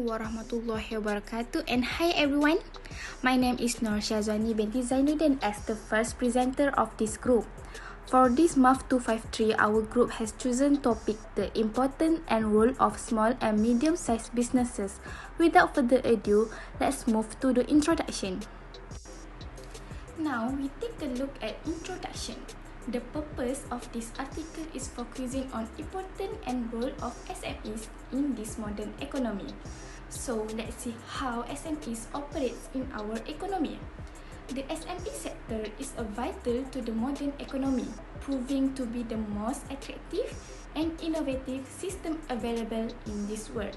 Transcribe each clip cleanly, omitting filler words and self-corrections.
warahmatullahi wabarakatuh, and hi everyone. My name is Nur Syazwani binti Zainuddin as the first presenter of this group. For this MAF253, our group has chosen topic the importance and role of small and medium-sized businesses. Without further ado, let's move to the introduction. Now we take a look at introduction. The purpose of this article is focusing on importance and role of SMEs in this modern economy. So let's see how SMEs operates in our economy. The SME sector is vital to the modern economy, proving to be the most attractive and innovative system available in this world.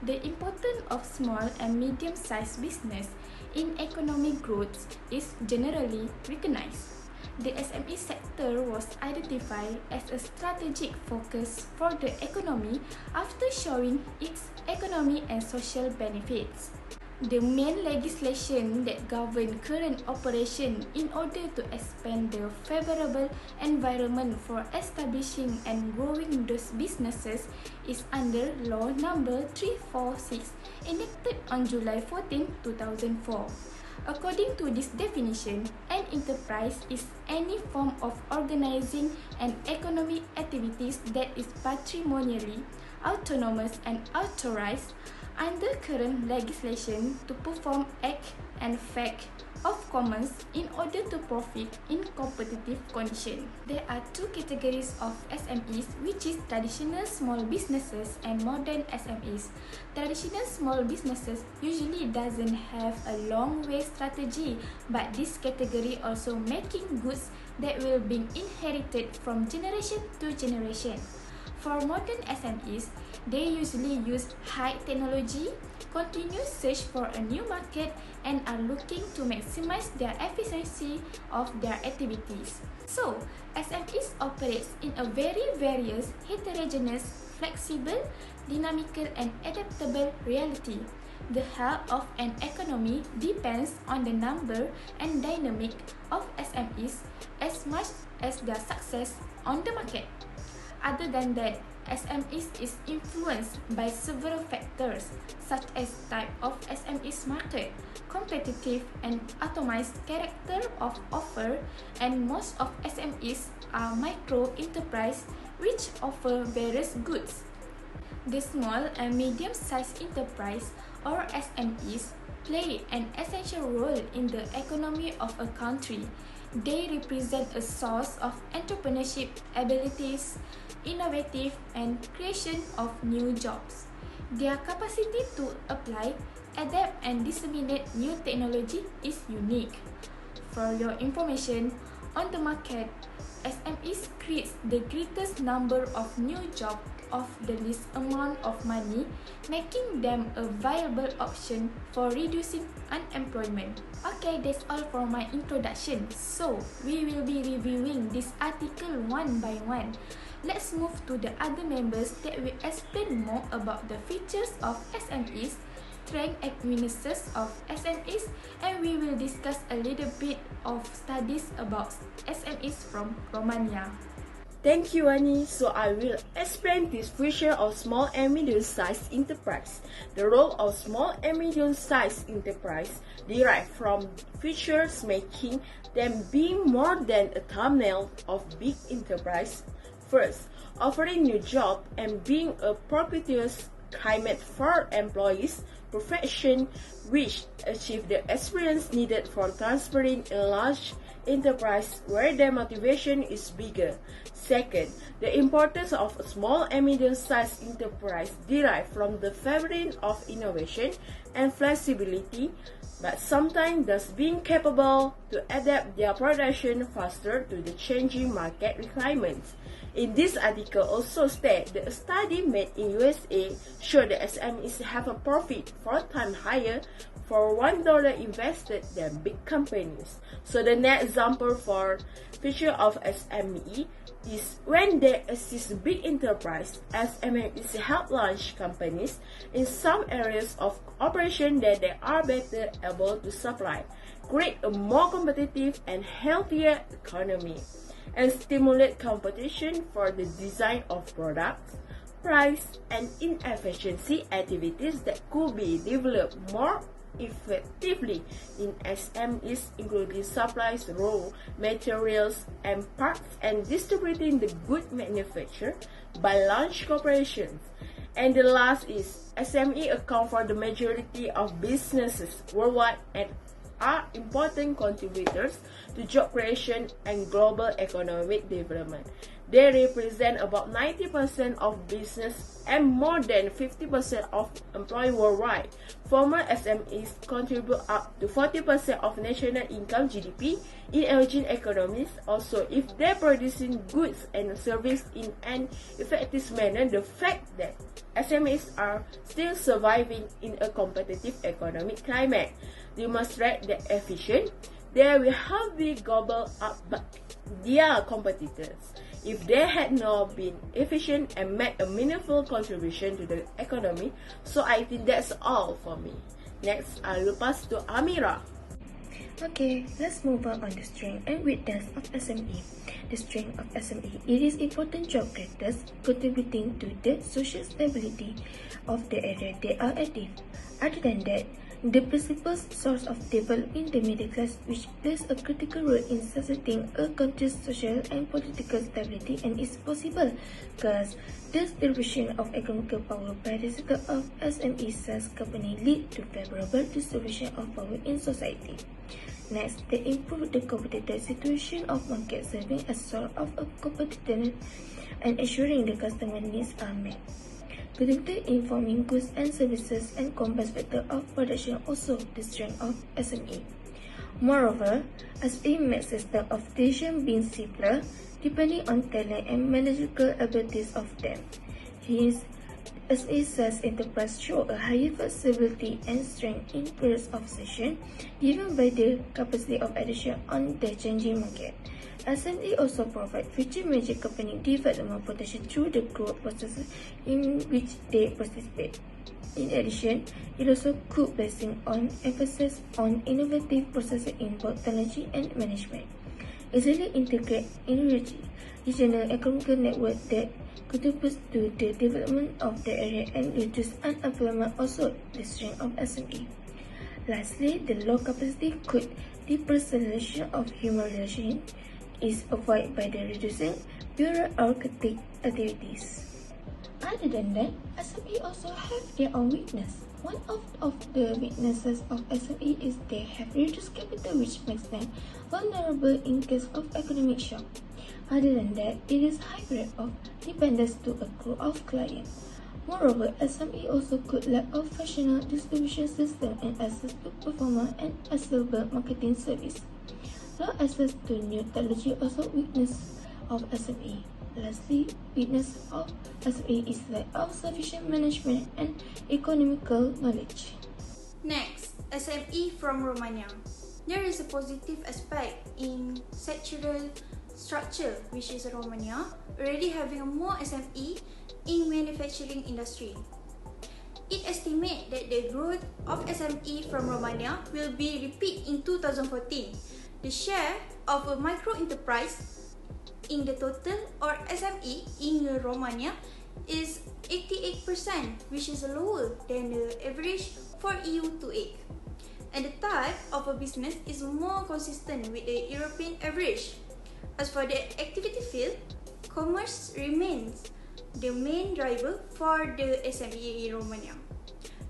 The importance of small and medium-sized business in economic growth is generally recognized. The SME sector was identified as a strategic focus for the economy after showing its economic and social benefits. The main legislation that govern current operation in order to expand the favorable environment for establishing and growing those businesses is under Law Number 346, enacted on July 14, 2004. According to this definition, an enterprise is any form of organizing and economic activities that is patrimonially autonomous and authorized under current legislation to perform act and fact of commerce in order to profit in competitive condition. There are two categories of SMEs, which is traditional small businesses and modern SMEs. Traditional small businesses usually doesn't have a long way strategy, but this category also making goods that will be inherited from generation to generation. For modern SMEs, they usually use high technology, continuous search for a new market, and are looking to maximize their efficiency of their activities. So, SMEs operates in a very various, heterogeneous, flexible, dynamical, and adaptable reality. The health of an economy depends on the number and dynamic of SMEs as much as their success on the market. Other than that, SMEs is influenced by several factors such as type of SMEs market, competitive and atomized character of offer, and most of SMEs are micro enterprise which offer various goods. The small and medium-sized enterprise or SMEs play an essential role in the economy of a country. They represent a source of entrepreneurship abilities, innovative and creation of new jobs. Their capacity to apply, adapt and disseminate new technology is unique. For your information, on the market, SMEs creates the greatest number of new jobs of the least amount of money, making them a viable option for reducing unemployment. Okay, that's all for my introduction. So, we will be reviewing this article one by one. Let's move to the other members that will explain more about the features of SMEs, strengths and weaknesses of SMEs, and we will discuss a little bit of studies about SMEs from Romania. Thank you, Ani. So I will explain this feature of small and medium-sized enterprise. The role of small and medium-sized enterprise derive from features making them being more than a thumbnail of big enterprise. First, offering new job and being a propitious climate for employees, profession which achieve the experience needed for transferring a large enterprise where their motivation is bigger. Second, the importance of a small and medium-sized enterprise derive from the favoring of innovation and flexibility, but sometimes thus being capable to adapt their production faster to the changing market requirements. In this article also state that a study made in USA showed that SMEs have a profit 4 times higher for $1 invested than big companies. So the next example for feature of SME is when they assist big enterprise, SMEs help large companies in some areas of operation that they are better able to supply, create a more competitive and healthier economy, and stimulate competition for the design of products, price and inefficiency activities that could be developed more effectively in SMEs, including supplies, raw materials, and parts, and distributing the good manufactured by large corporations. And the last is SME account for the majority of businesses worldwide and are important contributors to job creation and global economic development. They represent about 90% of business and more than 50% of employees worldwide. Former SMEs contribute up to 40% of national income (GDP) in emerging economies. Also, if they're producing goods and services in an effective manner, the fact that SMEs are still surviving in a competitive economic climate demonstrate their efficient. They will have been gobbled up by their competitors if they had not been efficient and made a meaningful contribution to the economy. So I think that's all for me. Next, I will pass to Amira. Okay, let's move on the strength and weakness of SME. The strength of SME, it is important job creators contributing to the social stability of the area they are active. Other than that, the principal source of developing the middle class, which plays a critical role in sustaining a country's social and political stability, and is possible because the distribution of economical power by the sector of SME sales company lead to favorable distribution of power in society. Next, they improve the competitive situation of market, serving as sort of a competitor and ensuring the customer needs are met. Contributing in forming goods and services and complex factor of production also the strength of SME. Moreover, SME makes system of decision being simpler, depending on talent and managerial abilities of them. Hence, SME sales enterprise show a higher flexibility and strength in periods of session, given by the capacity of addition on the changing market. SME also provide future major company development potential through the growth processes in which they participate. In addition, it also could placing on emphasis on innovative processes in both technology and management. Easily integrate in regional economic network that contributes to the development of the area and reduce unemployment also the strength of SME. Lastly, the low capacity could depersonalization of human relations is avoided by the reducing bureaucratic activities. Other than that, SME also have their own weakness. One of the weaknesses of SME is they have reduced capital, which makes them vulnerable in case of economic shock. Other than that, it is high rate of dependence to a group of clients. Moreover, SME also could lack of functional distribution system and access to performance and accessible marketing service. Low access to new technology also weakness of SME. Lastly, weakness of SME is lack of sufficient management and economical knowledge. Next, SME from Romania. There is a positive aspect in sectoral structure, which is Romania already having more SME in manufacturing industry. It estimates that the growth of SME from Romania will be repeat in 2014. The share of a micro enterprise in the total or SME in Romania is 88%, which is lower than the average for EU28. And the type of a business is more consistent with the European average. As for the activity field, commerce remains the main driver for the SME in Romania.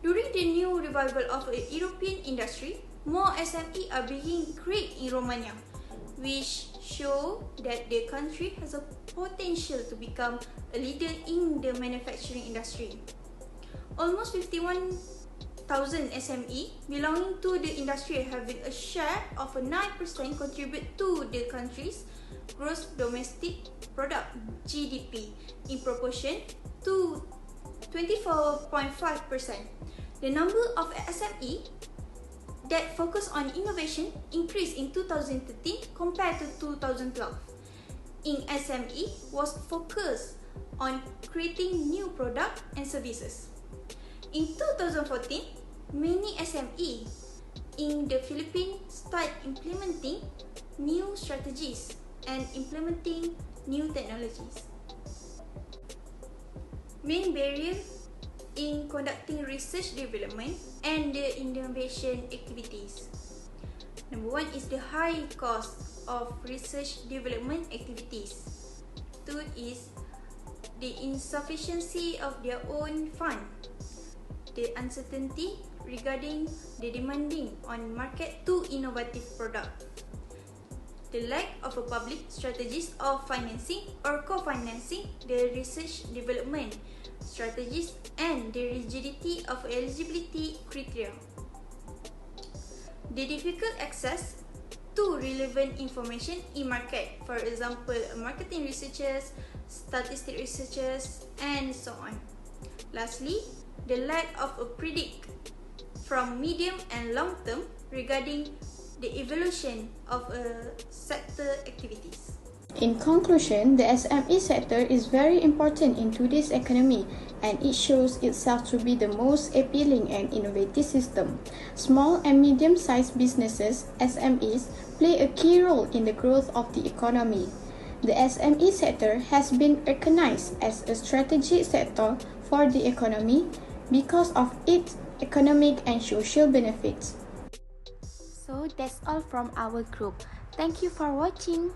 During the new revival of the European industry, more SME are being created in Romania, which show that the country has a potential to become a leader in the manufacturing industry. Almost 51,000 SME belonging to the industry having a share of 9% contribute to the country's gross domestic product GDP in proportion to 24.5%. The number of SME that focus on innovation increased in 2013 compared to 2012. In SME was focused on creating new products and services. In 2014, many SME in the Philippines start implementing new strategies and implementing new technologies. Main barrier in conducting research development and the innovation activities. Number one is the high cost of research development activities. Two is the insufficiency of their own fund, the uncertainty regarding the demanding on market to innovative product, the lack of a public strategies of financing or co-financing the research development strategies, and the rigidity of eligibility criteria, the difficult access to relevant information in market, for example, marketing researchers, statistic researchers, and so on. Lastly, the lack of a predict from medium and long term regarding the evolution of sector activities. In conclusion, the SME sector is very important in today's economy, and it shows itself to be the most appealing and innovative system. Small and medium-sized businesses, SMEs, play a key role in the growth of the economy. The SME sector has been recognized as a strategic sector for the economy because of its economic and social benefits. So that's all from our group. Thank you for watching.